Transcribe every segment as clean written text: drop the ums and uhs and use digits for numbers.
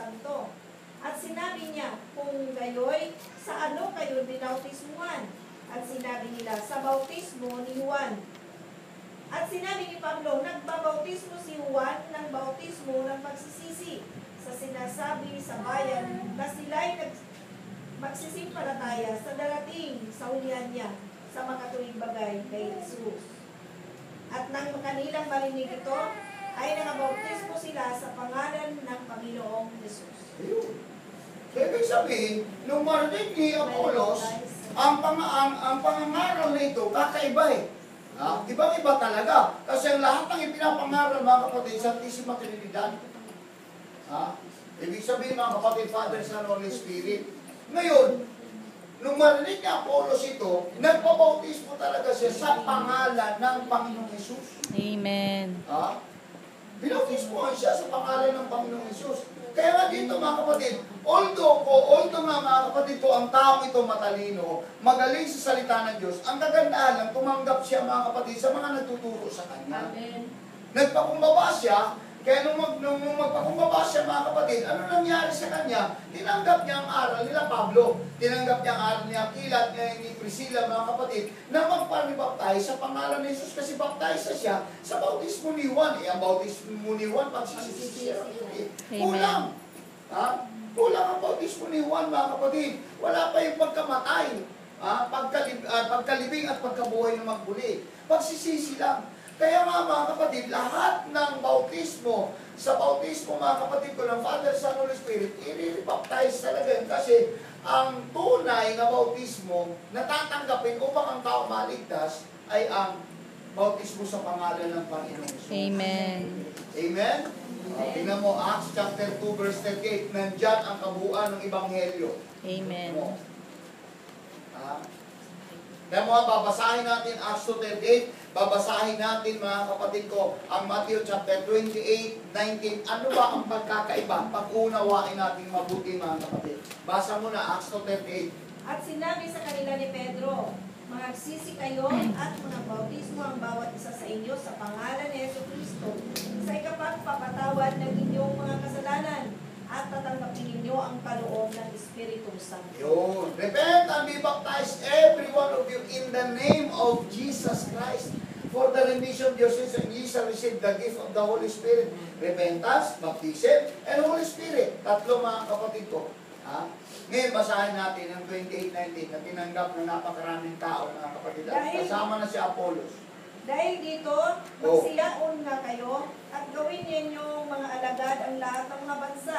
Santo. At sinabi niya, kung gayoy, sa ano kayo binautismuhan? At sinabi nila, sa bautismo ni Juan. At sinabi ni Pablo, nagbabautismo si Juan ng bautismo ng pagsisisi sa sinasabi sa bayan na sila'y magsisimpalataya sa darating sa ulian niya sa makatuwing bagay kay Jesus. At nang kanilang marinig ito, ay nangabautismo sila sa pangalan ng Panginoong Jesus. So, ibig sabihin, nung marinig ni Apollos, ang pangangaral nito, kakaiba eh. Ibang-iba talaga. Kasi ang lahat ng ipinapangaral, mga kapatid, Santisima Trinidad. Ibig sabihin, mga kapatid, Father, Son, Holy Spirit. Ngayon, nung marinig ni Apollos ito, nagpabautismo talaga siya sa pangalan ng Panginoong Hesus. Amen. Binautismohan siya sa pangalan ng Panginoong Hesus. Kaya nga dito, mga kapatid, although nga mga kapatid ko, ang taong ito matalino, magaling sa salita ng Diyos, ang kagandahan lang, tumanggap siya, mga kapatid, sa mga nagtuturo sa kanya. Amen. Nagpakumbaba siya, kaya nung magpakumbaba siya, mga kapatid, ano nangyari sa kanya? Tinanggap niya ang aral nila Pablo, tinanggap niya ang aral ni Aquila at ni Priscilla, mga kapatid, na magparibaptize sa pangalan ni Jesus kasi baptize siya sa bautismo ni Juan. Ang bautismo ni Juan, pagsisisi siya. Kulang. Kulang ang bautismo ni Juan, mga kapatid. Wala pa yung pagkamatay, pagkalibing at pagkabuhay ng magbuli. Pagsisisi lang. Kaya mga kapatid, lahat ng bautismo, sa bautismo mga kapatid ko ng Father, Son, Holy Spirit, i-baptize talaga yun kasi ang tunay na bautismo na tatanggapin upang ang tao maligtas ay ang bautismo sa pangalan ng Panginoong Jesus. Amen. Amen? Tingnan mo, Acts chapter 2 verse 38, nandyan ang kabuuan ng Ebanghelyo. Amen. Kaya mga babasahin natin Acts 2:38, babasahin natin mga kapatid ko ang Matthew chapter 28:19. Ano ba ang pagkakaiba? Pag-unawain natin mabuti mga kapatid. Basa mo na Acts 2:38. At sinabi sa kanila ni Pedro, magsisi kayo at mangbautismo ang bawat isa sa inyo sa pangalan ni Jesucristo sa ikapagpapatawad ng inyong mga kasalanan at tatanggapin ninyo ang kaloob ng Espiritu Santo. Yun. Repent and be baptized every one of you in the name of Jesus Christ for the remission of your sins, and ye shall receive the gift of the Holy Spirit. Repentance, baptism, and Holy Spirit. Tatlo mga kapatid ko. Ngayon, basahin natin ang 28:19 na tinanggap ng napakaraming tao, mga kapatid. Kasama na si Apollos. Dahil dito, magsiyaon nga kayo at gawin ninyong mga alagad ang lahat ng mga bansa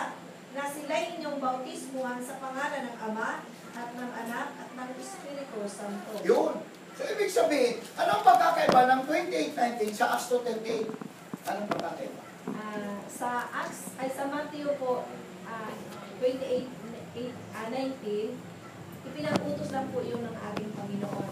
na sila'y inyong bautismuhan sa pangalan ng Ama at ng Anak at ng Espiritu Santo. Yun. So, ibig sabihin, anong pagkakaiba ng 28:19 sa Acts 2:38? Anong pagkakaiba? Sa Matthew po, 28:19, ipinag-utos lang po yun ng ating Panginoon.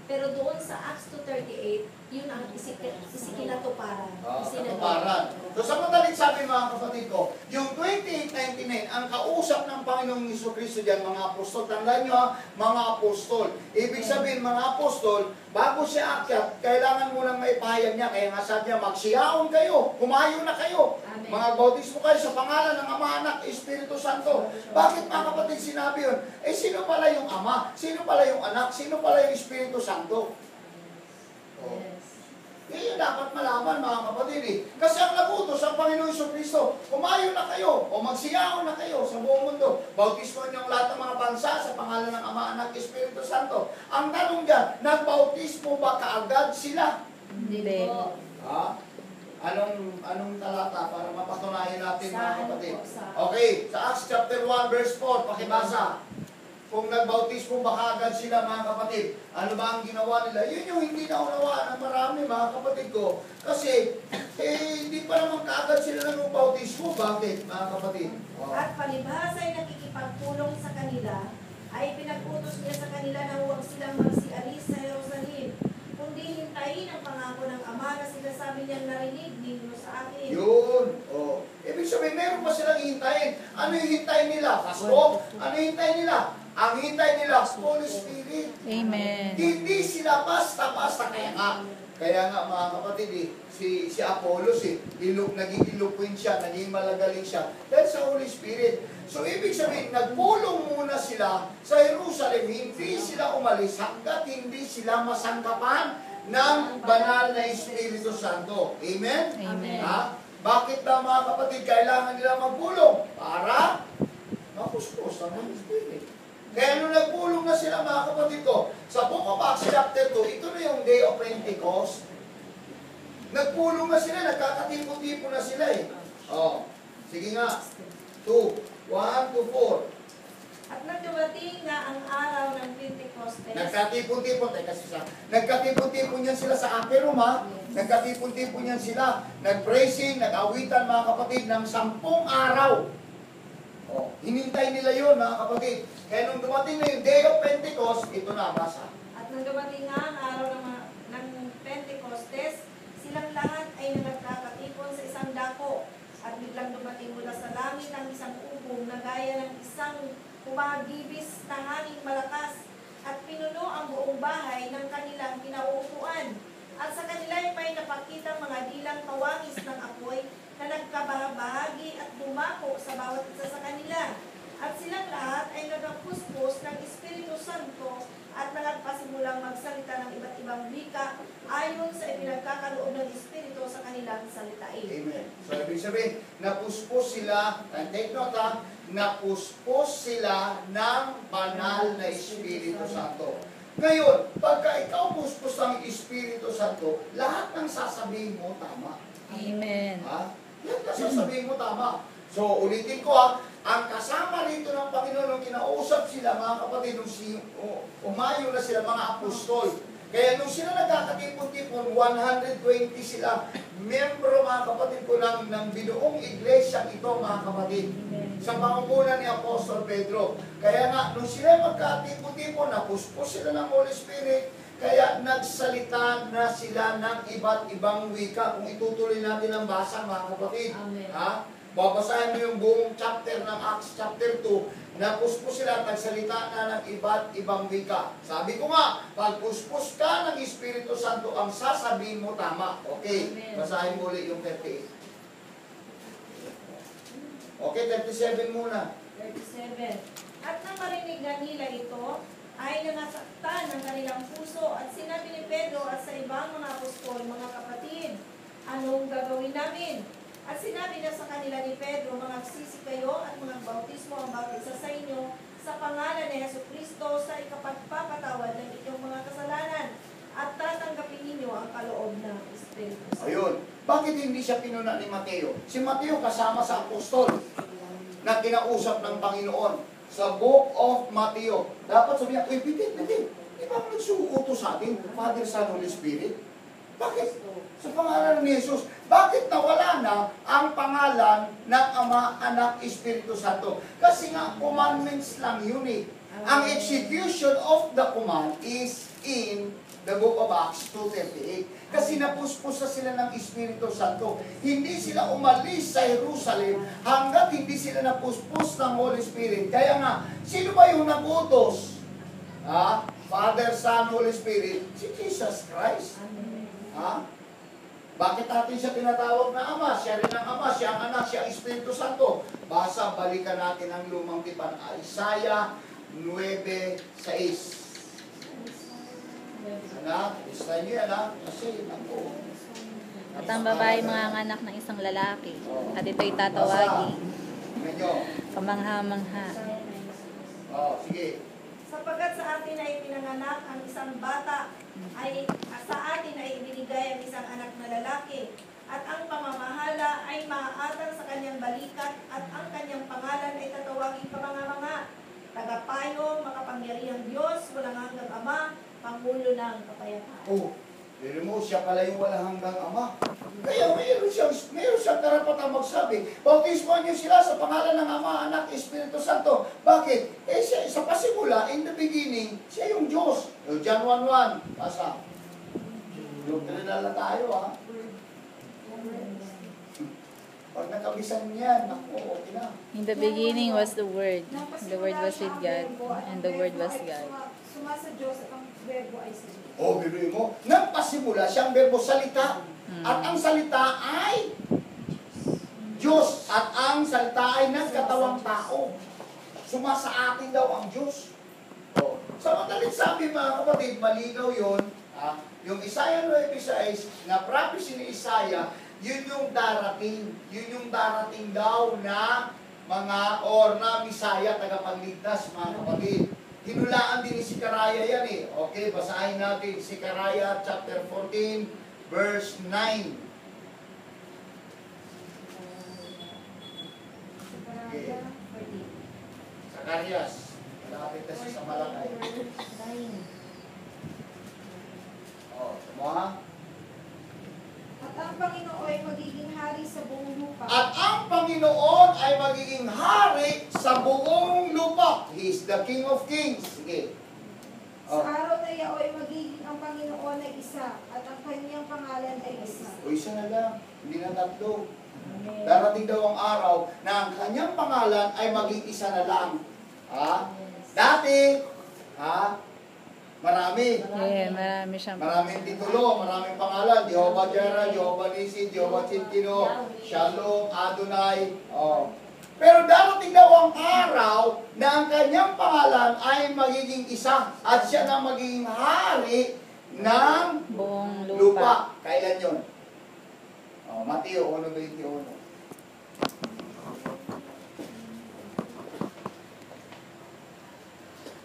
Pero doon sa Acts 2:38, yun ang isikinatuparan. Katuparan. So sa madaling sabi mga kapatid ko, yung 28:99, ang kausap ng Panginoong Jesucristo diyan, mga apostol. Tandaan nyo mga apostol. Ibig sabihin, mga apostol, bago siya akyat, kailangan mo lang maipahayag niya. Kaya nga sabi niya, magsiyaon kayo, kumayo na kayo. Amen. Mga bautismo kayo sa pangalan ng Ama, Anak, Espiritu Santo. Bakit mga kapatid sinabi yun? Sino pala yung Ama? Sino pala yung Anak? Sino pala yung Espiritu Santo? Yes. Yan dapat malaman mga kapatid eh. Kasi ang nagutos ang Panginoong Jesucristo, kumayo na kayo o magsiyaon na kayo sa buong mundo. Bautismo niyong lahat ng mga bansa sa pangalan ng Ama, Anak, Espiritu Santo. Ang tanong dyan, nagbautismo ba kaagad sila? Hindi. Anong talata para mapatunayan natin mga kapatid? Saan? Okay, sa Acts chapter 1 verse 4, pakibasa. Kung nagbautismo ba kaagad sila mga kapatid, ano ba ang ginawa nila? Yun yung hindi naunawaan ng marami mga kapatid ko. Kasi, hindi pa naman kaagad sila nagbautismo. Bakit mga kapatid? At palibhasa ay nakikipagpulong sa kanila, ay pinag-utos niya sa kanila na huwag silang magsialis sa Jerusalem, kundi hintayin ang pangako ng Ama na sinasabi niyang narinig ninyo sa akin. Yun. Ibig sabihin, meron pa silang hintayin. Ano yung hintayin nila? Pasko? Ano yung hintayin nila? Ang hintay nila, Holy Spirit. Amen. Hindi sila basta-basta. Kaya nga mga kapatid, si Apollos, naging eloquent siya, naging malagaling siya, dahil sa Holy Spirit. So, ibig sabihin, nagpulong muna sila sa Jerusalem, hindi sila umalis hanggat hindi sila masangkapan ng banal na Espiritu Santo. Amen? Amen. Ha? Bakit ba mga kapatid, kailangan nila magpulong? Para mapuspos ang Holy Spirit. Kaya nung nagpulong na sila mga kapatid ko, sa Book of Acts chapter 2, ito na yung Day of Pentecost. Nagpulong na sila, nagkakatipo-tipo na sila eh. Oh, sige nga. 2, 1 to 4. At nagdumating nga ang araw ng Pentecostes. Nagkatipon-tipon, nagkatipon-tipon yan sila sa Aperum ha. Nagkatipon-tipon yan sila. Nag-praising, nag-awitan mga kapatid ng 10 araw. Oh, hinintay nila yon mga kapatid. Kaya nung dumating na yung Day of Pentecost, ito na, basa. At nang dumating nga ang araw ng Pentecostes, silang lahat ay nagkakatipon sa isang dako. At biglang dumating mula sa langit ang isang ubong na gaya ng isang humagibis na hanging malakas at pinuno ang buong bahay ng kanilang kinauupuan. At sa kanila ay may napakitang mga dilang kawangis ng apoy na nagkabahagi at dumako sa bawat isa sa kanila. At silang lahat ay nagpuspos ng Espiritu Santo at nagpasimulang magsalita ng iba't ibang wika ayon sa ipinagkakaloob ng Espiritu sa kanilang salitain. Amen. So, ibig sabihin, napuspos sila, and take note ha, napuspos sila ng banal na Espiritu Santo. Ngayon, pagka ikaw puspos ng Espiritu Santo, lahat ng sasabihin mo tama. Amen. Ha? Lahat ng sasabihin mo tama. So, ulitin ko ha, ang kasama rito ng Panginoon nung kinausap sila, mga kapatid, nung umayo na sila, mga apostol. Kaya nung sila nagkakatipon-tipon, 120 sila, membro mga kapatid ko ng binuong iglesia ito, mga kapatid. Sa pangunguna ni Apostol Pedro. Kaya nga, nung sila magkatipon-tipon, napuspos sila ng Holy Spirit, kaya nagsalita na sila ng iba't ibang wika. Kung itutuloy natin ang basa, mga kapatid. Amen. Ha? Babasahin mo yung buong chapter ng Acts chapter 2, napuspos sila at nagsalita na ng iba't ibang wika. Sabi ko nga, pag puspos ka ng Espiritu Santo, ang sasabihin mo tama. Okay, Amen. basahin mo ulit yung 38. Okay, 37 muna. 37. At nang marinig nga nila ito, ay nangasaktan ng kanilang puso at sinabi ni Pedro at sa ibang mga apostol, mga kapatid, anong gagawin namin? At sinabi niya sa kanila ni Pedro, magsisi kayo at bautismo ang bawat isa sa inyo sa pangalan ni Jesucristo sa ikapagpapatawad ng inyong mga kasalanan at tatanggapin ninyo ang kaloob ng Espiritu Santo. Ayun. Bakit hindi siya pinuna ni Mateo? Si Mateo kasama sa apostol na kinausap ng Panginoon sa Book of Mateo. Dapat sabihin, uy, bitin. Di ba nagsuuto sa atin, Father, Son, Holy Spirit? Bakit? Sa pangalan ni Jesus. Bakit nawala na ang pangalan ng Ama, Anak, Espiritu Santo? Kasi nga, commandments lang yun eh. Ang execution of the command is in the Book of Acts 2:38. Kasi napuspos na sila ng Espiritu Santo. Hindi sila umalis sa Jerusalem hanggat hindi sila napuspos ng Holy Spirit. Kaya nga, sino ba yung nagutos? Father, Son, Holy Spirit? Si Jesus Christ. Ha? Bakit natin siya tinatawag na Ama? Siya rin ang Ama, siya ang Anak, siya ang Espiritu Santo. Basa, balikan natin ang lumang tipan. Isaiah 9:6. Anak, isa niyo yan ha? Kasi, ako. At ang babae mga anak ng isang lalaki. At ito'y tatawagi. Medyo. Kamangha-mangha. Sige. Sapagkat sa atin ay pinanganak ang isang bata, ay sa atin ay ibinigay ang isang anak na lalaki, at ang pamamahala ay maaatang sa kanyang balikat, at ang kanyang pangalan ay tatawagin kamangha-mangha, tagapayo, makapangyarihang Diyos, walang hanggang Ama, Pangulo ng Kapayapaan. Oh, pero mo, siya pala yung walang hanggang Ama. Kaya mayroon siyang karapatang magsabi, bautismoan niyo sila sa pangalan ng Ama, Anak, Espiritu Santo. Bakit? Siya, sa pasimula, in the beginning, siya yung Diyos. John 1:1, basa. Doktrinal na tayo, ha? Pag nakabisan niyan, ako, okay na. In the beginning was the Word. The Word was with God. And the Word was God. Suma sa Diyos at ang verbo ay sa Diyos. O, biruin mo, nagpasimula siyang verbo salita. At ang salita ay Diyos. At ang salita ay nagkatawang tao. Sumasa atin daw ang Diyos. O, sa madaling sabi mga kapatid, malinaw yun. Yung Isaiah 9:6 na prophecy ni Isaiah, yun yung darating. Yun yung darating daw na mga or na Misaya, tagapagligtas, mga kapatid. Hinulaan din ni Sikaraya yan eh. Okay, basahin natin Sikaraya chapter 14, verse 9. Okay. Sakarias. Malapit kasi sa Malakay. Oh, semua. At ang Panginoon ay magiging hari sa buong lupa. At ang Panginoon ay magiging hari sa buong lupa. He is the King of Kings. Sige. Sa araw na iyon ay magiging ang Panginoon ay isa at ang kanyang pangalan ay isa. O isa na lang, hindi na tatlo. Darating daw ang araw na ang kanyang pangalan ay maging isa na lang. Dati, marami. Yeah, marami siyang Maraming titulo, maraming pangalan. Jehovah Jireh, Jehovah Nissi, Jehovah Tsidkenu, Shalom, Adonai. Pero darating daw ang araw na ang kanyang pangalan ay magiging isa at siya na magiging hari ng buong lupa. lupa. Kailan yun? Mateo 1:21.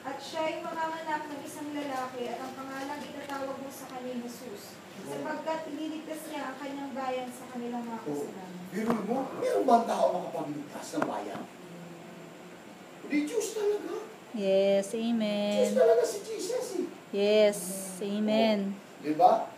At siya ay manganganak ng isang lalaki at ang pangalan itatawag mo sa kanya Jesus. Sapagkat ililigtas niya ang kanyang bayan sa kanilang mga kasalanan. Biro mo, meron ba ang tao makapagligtas ng bayan? Hindi, Diyos talaga. Yes, Diyos amen. talaga si Jesus eh. Yes, amen. Diba?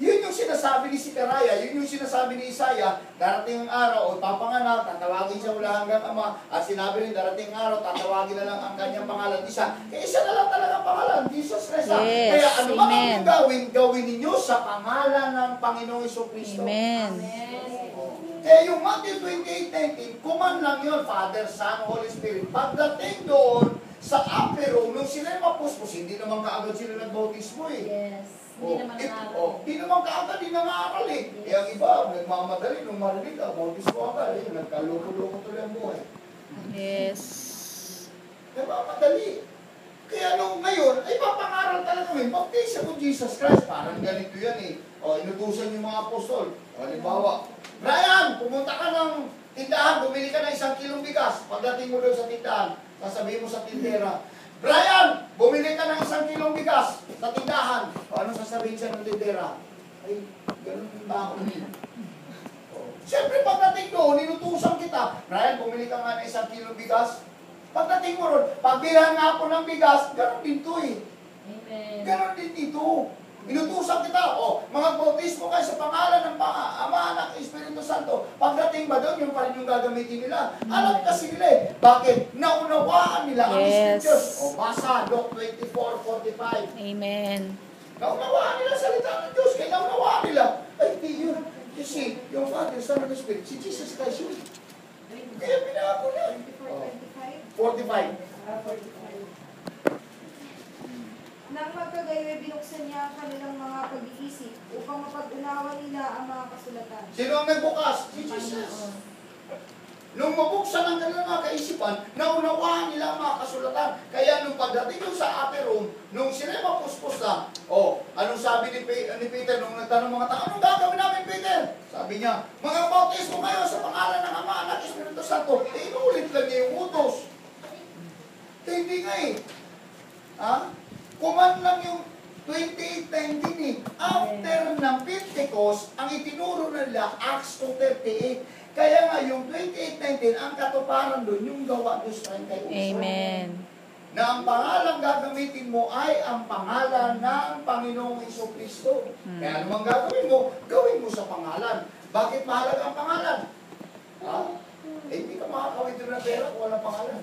Yun yung sinasabi ni Sikaraya, yun yung sinasabi ni Isaiah, darating ang araw, o papanganak, tatawagin siya mula hanggang ama, at sinabi rin, darating ang araw, tatawagin na lang ang kanyang pangalan, isa. Kaya isa na lang talaga ang pangalan, Jesus Christ. Yes, Kaya ano man amen. ang gawin, gawin ninyo sa pangalan ng Panginoong Jesucristo. Amen. Eh, yung Matthew 28:19, kuman lang yun, Father, Son, Holy Spirit. Pagdating doon, sa upper room, nung sila yung mapuspos, hindi naman kaagad sila nagbautismo eh. Yes. Hindi naman nangaral. Hindi naman kaagad, hindi nangaral eh. Kaya ang iba, nagmamadali, nung marinig ka, bautismo agad eh. Nagkaloko-loko tuloy ang buhay. Yes. Nagmamadali. Kaya nung ngayon, ay papangaral talaga kami, baptisa mo Jesus Christ. Parang ganito yan eh. Inutusan yung mga apostol. Halimbawa, Brian, pumunta ka ng tindahan, bumili ka ng 1 kilong bigas. Pagdating mo doon sa tindahan, sasabihin mo sa tindera, Brian, bumili ka ng 1 kilong bigas sa tindahan. Ano sasabihin siya ng tindera? Ay, ganun ba ako niya? Siyempre, pagdating doon, inutusan kita, Brian, bumili ka nga ng 1 kilong bigas. Pagdating mo ron, pagbilang nga po ng bigas, ganun din to eh. Amen. Ganon din dito. Inutusan kita, mga bautismo kayo sa pangalan ng Ama, Anak, Espiritu Santo. Pagdating ba doon, yung pa rin yung gagamitin nila. Alam kasi nila eh. Bakit? Naunawaan nila ang Yes. Scriptures. Basa, Luke 24:45. Amen. Naunawaan nila salita ng Diyos. Kaya naunawaan nila. Ay, di yun. Kasi, yung Father, Son, and Spirit, si Jesus Christ yun. Kaya pinako na. 24:25. 45. 45. Nang magkagayoy, binuksan niya ang kanilang mga pag-iisip upang mapag-unawa nila ang mga kasulatan. Sino ang nagbukas? Si Jesus. Nung mabuksan ang kanilang mga kaisipan, naunawaan nila ang mga kasulatan. Kaya nung pagdating nung sa upper room, nung sila mapuspos na, anong sabi ni Peter nung nagtanong mga tao, anong gagawin namin, Peter? Sabi niya, mga bautismo kayo sa pangalan ng Ama, Anak, Espiritu Santo. Inulit lang niya yung utos. Hindi nga eh. Kuman lang yung 28:19 eh. After ng Pentecost, ang itinuro nila, Acts 2:38. Kaya nga yung 28:19, ang katuparan doon, yung gawa 2:38. Amen. Na ang pangalan gagamitin mo ay ang pangalan ng Panginoong Jesucristo. Kaya anumang gagawin mo, gawin mo sa pangalan. Bakit mahalaga ang pangalan? Hindi ka makakawin doon ng pera kung walang pangalan.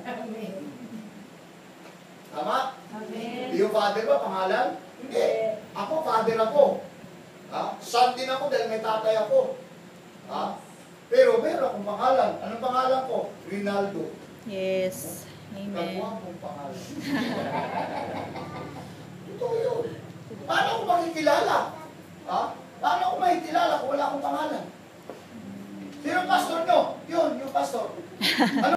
Tama? Amen. Yung father ba, pangalan? Hindi. Ako, father ako. Son din ako dahil may tatay ako. Pero meron akong pangalan. Anong pangalan ko? Rinaldo. Yes. Amen. Kagwapong pangalan. Ito yun. Paano ako makikilala? Ha? Paano ako makikilala kung wala akong pangalan? Sino pastor nyo? Yun, yung pastor. Ano